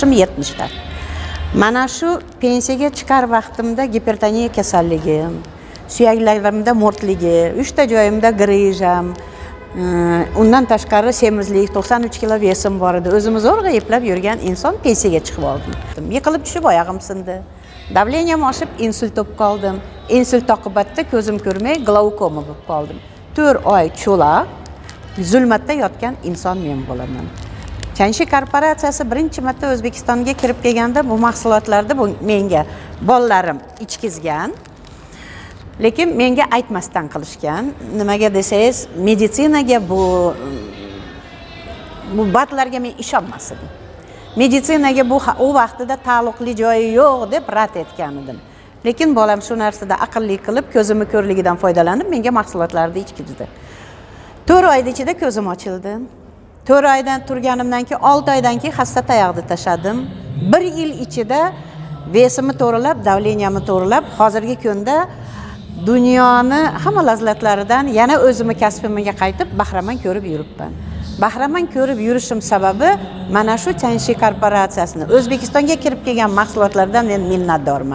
yoshim 70 da. Mana shu pensiyaga chiqar vaqtimda gipertoniya kasalligim, suyaklarimda mo'rtligi, 3 ta joyimda grijam, undan tashqari semizlik, 93 kilo vesim bor edi. O'zimni zo'rg'a eplab yurgan inson pensiyaga chiqib oldim. Yiqilib tushib oyog'im sindi. Davleniyam oshib, insult bo'lib qoldim. Insult oqibatida ko'zim ko'rmay glaukoma bo'lib qoldim. 4 oy cho'loq, zulmatda yotgan inson men bo'laman. Chanshi korporatsiyasi birinchi marta O'zbekistonga kirib kelganda bu mahsulotlarni menga bolalarim ichkizgan. Lekin menga aytmasdan qilishgan. Nimaga desangiz, meditsinaga bu batlarga men ishonmas edim. Meditsinaga bu u vaqtida taalluqli joyi yo'q deb rad etgan edim. Lekin bolam shu narsada aqlli qilib, ko'zimni ko'rligidan foydalanib, menga mahsulotlarni ichkizdi. 4 oy ichida ko'zim ochildi. 4 oydan turganimdan keyin 6 oydan keyin xasta tayoqni tashadim. 1 yil ichida vesimni to'g'rilab, davleniyamni to'g'rilab, hozirgi kunda dunyoni hamma lazzatlaridan yana o'zimni kasbimga qaytib bahramand ko'rib yuribman. Bahramand ko'rib yurishim sababi mana shu Chanshi korporatsiyasini O'zbekistonga kirib kelgan mahsulotlardan men minnatdorman.